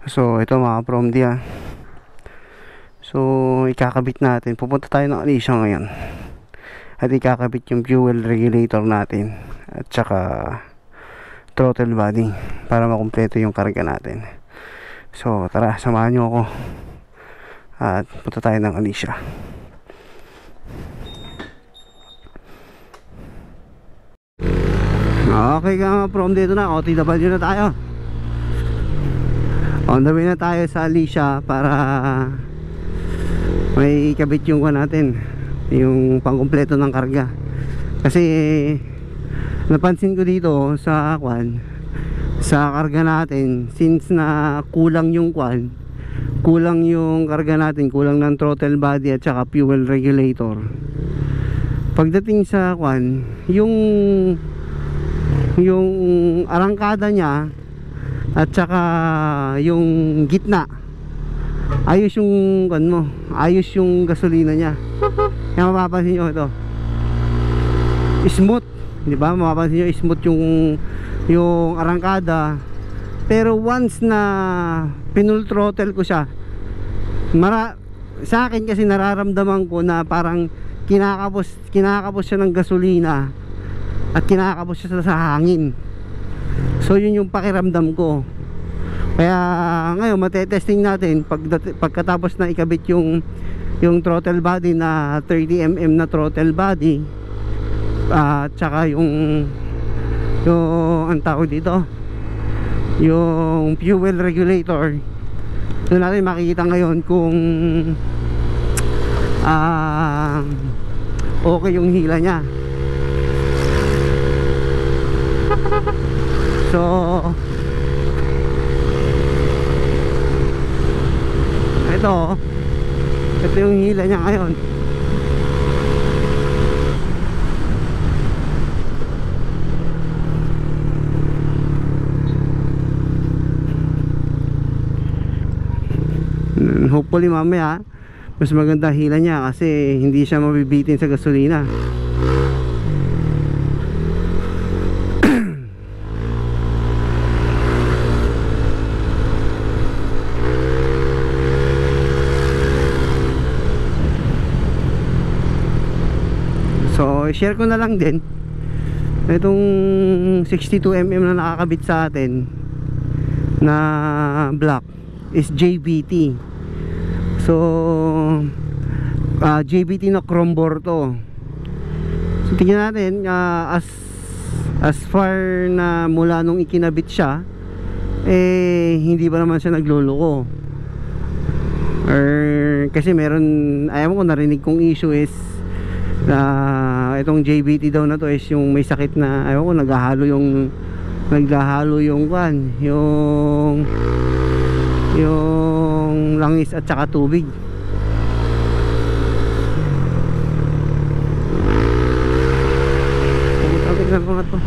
So ito mga promdi So ikakabit natin, pupunta tayo ng Alicia ngayon at ikakabit yung fuel regulator natin at saka throttle body para makumpleto yung karga natin. So tara, samahan nyo ako at punta tayo ng Alicia. Okay ka mga prom, dito na, OTW na tayo. On the way na tayo sa Alicia para may ikabit yung natin, yung pangkumpleto ng karga. Kasi napansin ko dito sa sa karga natin, since na kulang yung kulang yung karga natin, kulang ng throttle body at saka fuel regulator. Pagdating sa yung arangkada niya at saka yung gitna, ayos yung ayos yung gasolina niya. Kaya mapapansin nyo ito, smooth, di ba? Mapapansin nyo smooth yung arangkada. Pero once na pinul throttle ko siya, sa akin kasi nararamdaman ko na parang kinakapos siya ng gasolina at kinakapos siya sa hangin. So yun yung pakiramdam ko. Kaya ngayon matetesting natin pagkatapos na ikabit yung throttle body na 30mm na throttle body at saka yung ang tawag dito, yung fuel regulator. Doon natin makikita ngayon kung okay yung hila niya. So ito yung hila niya ngayon. Hopefully mamaya mas maganda hila niya kasi hindi siya mabibitin sa gasolina. So share ko na lang din itong 62mm na nakakabit sa atin na block is JBT. So JBT na chrome bore to. So tingnan natin, as far na mula nung ikinabit siya, hindi ba naman siya nagluloko, or kasi meron, ayaw ko, narinig kong issue is itong JBT daw na to is yung may sakit na, ayaw ko, naghahalo yung langis at saka tubig. Traffic na mga to,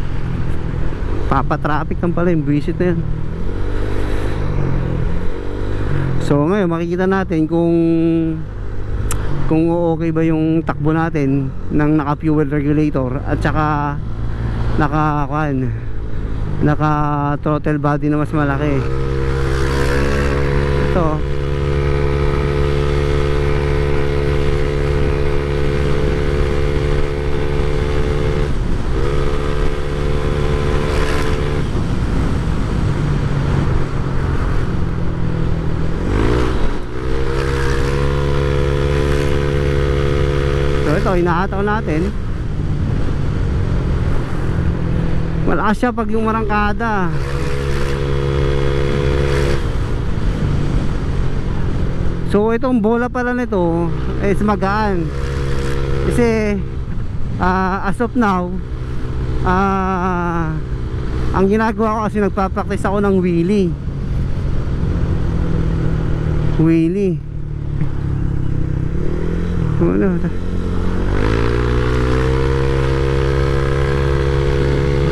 papatraffic lang pala yung visit na yan. So ngayon makikita natin kung okay ba yung takbo natin ng naka fuel regulator at saka naka throttle body na mas malaki. Ito hinahataw natin. Malakas siya pag yung marangkada. So itong bola pala nito is magaan. Kasi as of now, ang ginagawa ko kasi nagpa-practice ako ng wheelie.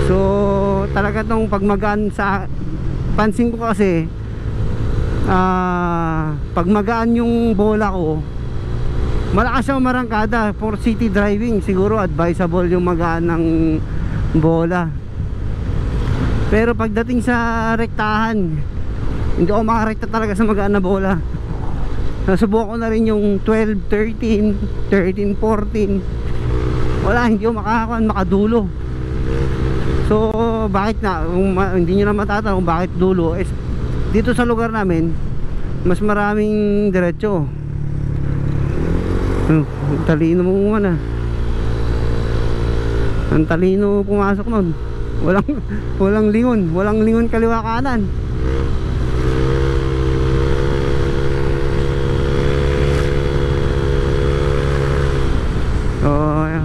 So talaga tong pagmagaan sa pansin ko kasi, pag magaan yung bola ko, malakas siyang marangkada. For city driving siguro advisable yung magaan ng bola. Pero pagdating sa rektahan, Hindi ako makarekta talaga sa magaan na bola. Nasubukan ko na rin yung 12, 13, 13, 14. Wala, hindi ako makadulo. So bakit na, hindi nyo na matatanong bakit dulo. Dito sa lugar namin mas maraming diretso. Ang talino mo man ah. Ang talino pumasok nun. Walang lingon kaliwa kanan.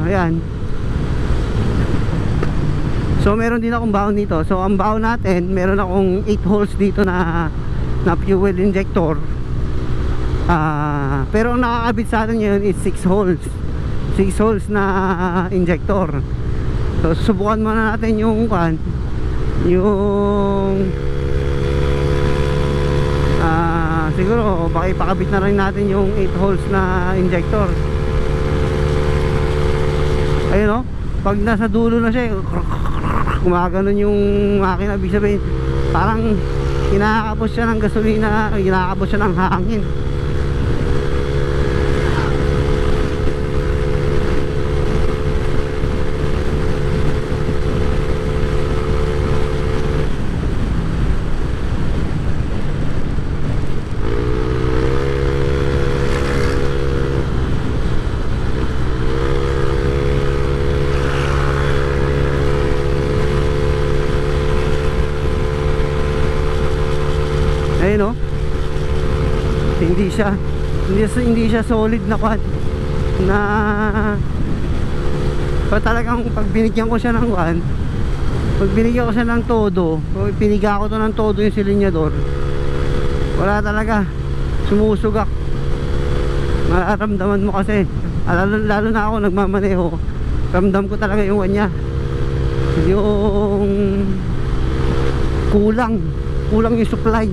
Ayan. So meron din akong baon dito. So ang baon natin, meron akong 8 holes dito na fuel injector. Pero ang nakakabit sa atin ngayon is 6 holes. 6 holes na injector. So subukan muna natin yung siguro baka ipakabit na rin natin yung 8 holes na injector. Ayun o, pag nasa dulo na siya, gumaganon yung makina. Ibig sabihin parang kinakapos siya ng gasolina, kinakapos siya ng hangin. Ayun o, hindi siya solid na quad na talagang pag binigyan ko siya ng todo, o piniga ko to ng todo yung silinyador, wala talaga, sumusugak. Mararamdaman mo kasi, lalo na ako nagmamaneho, ramdam ko talaga yung kanya, yung kulang yung supply.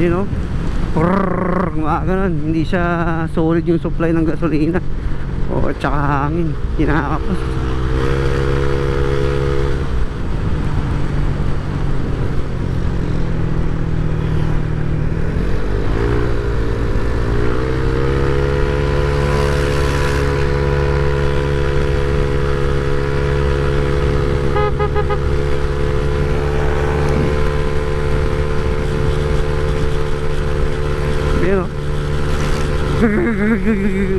You know, ganun, hindi siya solid yung supply ng gasolina o tsaka hangin, kinakapos.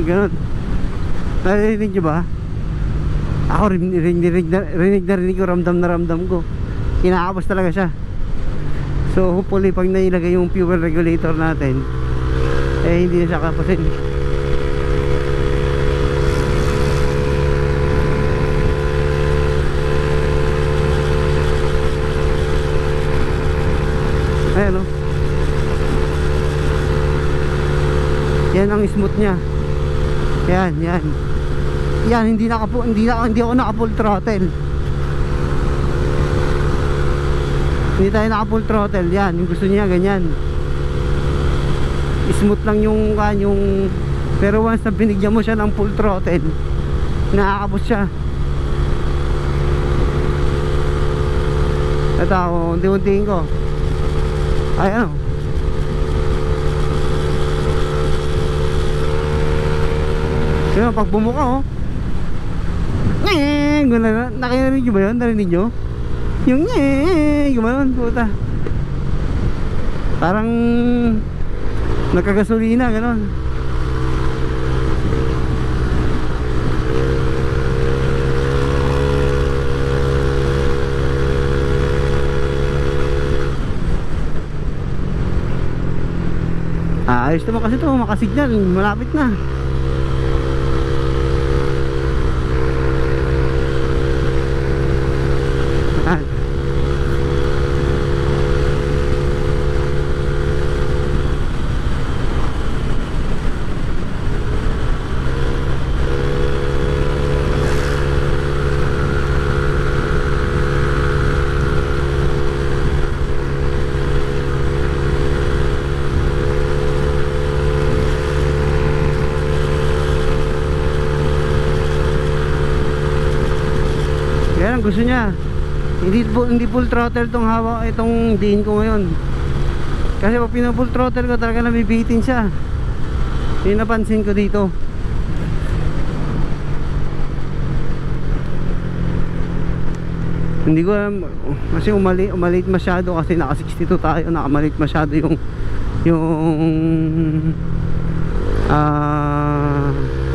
Ganun. Narinig nyo ba? Ako rinig ko, ramdam na ramdam ko. Kinakapos talaga siya. So hopefully pag nailagay yung fuel regulator natin, hindi na siya kapasin. Ayan o. Yan ang smooth niya. Yan. Yan, hindi ako naka full throttle. Hindi tayo naka full throttle. Yan, yung gusto niya ganyan. Smooth lang yung pero once na binigyan mo siya ng full throttle, nakakapos siya. Ito ako, unti-untiin ko. Ay ano, yun, pag bumuka nakarinig nyo ba yun? Narinig nyo? Yung gumanon, puta. Parang nagkagasolina, ganon. Ayos naman kasi ito, makasignal, malapit na. gusto niya. Hindi full throttle tong hawak, itong diin ko ngayon. Kasi pag pina-full throttle ko talaga nabibitin siya. Yung napansin ko dito. Hindi ko alam kasi umalit masyado kasi naka 62 tayo, nakamalit masyado yung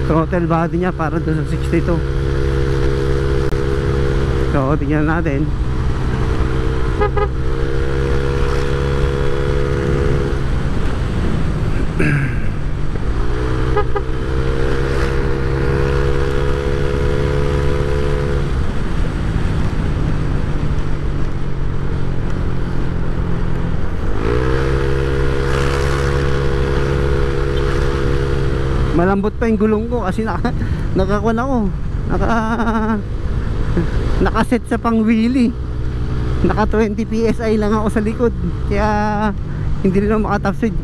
throttle body niya para doon sa 62. So tingnan natin. Malambot pa yung gulong ko kasi nakakuan ako. Nakaset sa pang wheelie. Naka 20 PSI lang ako sa likod. Kaya hindi rin ako makatapsid.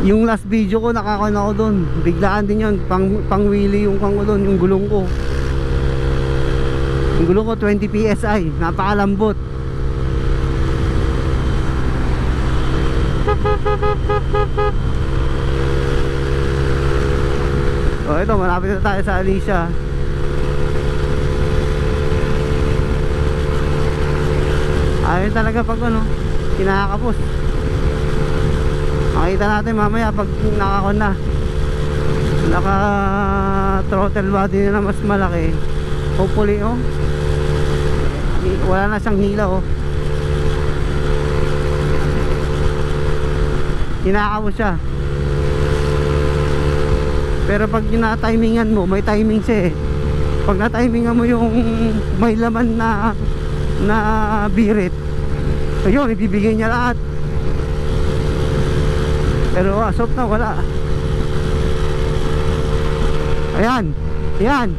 Yung last video ko nakakuan ako doon. Biglaan din yun. Pang wheelie yung kang doon, yung gulong ko. Yung gulong ko 20 PSI. Napakalambot. So ito, malapit na tayo sa Alicia. Ayun talaga pag ano, kinakapos. Makita natin mamaya pag nakakon na, naka throttle body na mas malaki. Hopefully oh, wala na siyang hila oh. Kinakapos siya. Pero pag na-timingan mo, may timing siya eh. Pag na-timingan mo yung may laman na birit, ayun, ibibigay niya lahat. Pero asop na, wala. Ayan, ayan,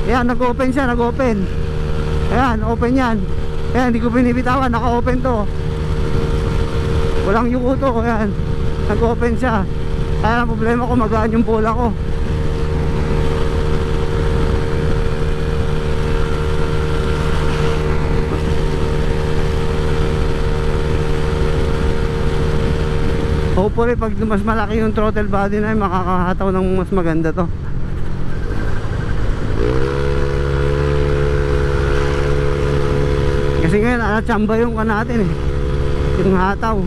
ayan, nag-open siya, nag-open. Ayan, open yan. Ayan, hindi ko binibitawan, naka-open to. Walang yuko to, ayan, nag-open siya. Kaya ang problema ko, magaan yung bola ko. Hopefully pag mas malaki yung throttle body na yun, makakahataw ng mas maganda to. Kasi ngayon alatsamba yung natin eh, yung hataw.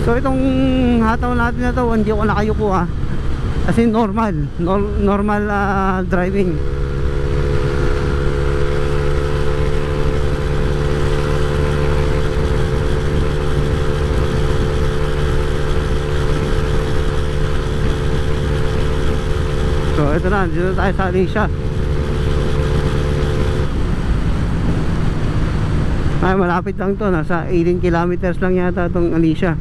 So itong hataw natin na to, hindi ako nakayuko ah. Kasi normal driving. So ito na, dito tayo sa Alicia. Ay, malapit lang to, nasa 18 kilometers lang yata itong Alicia.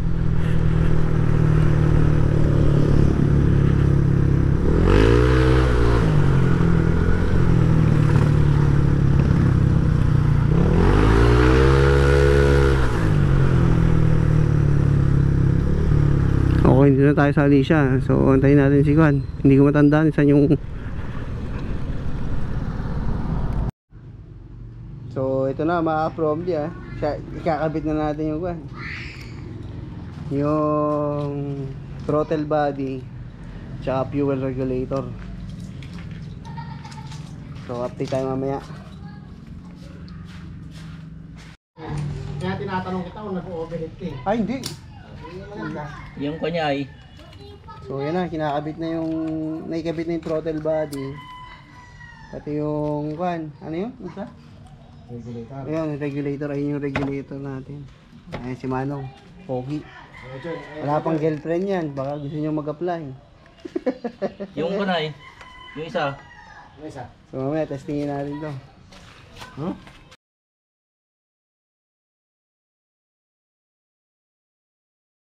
Okay, dito na tayo sa Alicia. So antayin natin si Juan. Hindi ko matandaan saan yung... So ito na, ma-approve ah. Ikakabit na natin yung Juan, yung throttle body tsaka fuel regulator. So update tayo mamaya. Kaya tinatanong kita kung nag-overheat ka eh. Ay hindi. Yung kanya ay. So yan na, kinakabit na yung, naikabit na yung throttle body. Pati yung Juan, ano yun? Isa? Regulator. Ayun, regulator, ayun yung regulator natin. Ayan si Manong, pogi. Wala pang girlfriend yan, baka gusto nyo mag-apply. Yung kunay. Yung isa. Ano isa? So mamaya testingin natin to. Huh?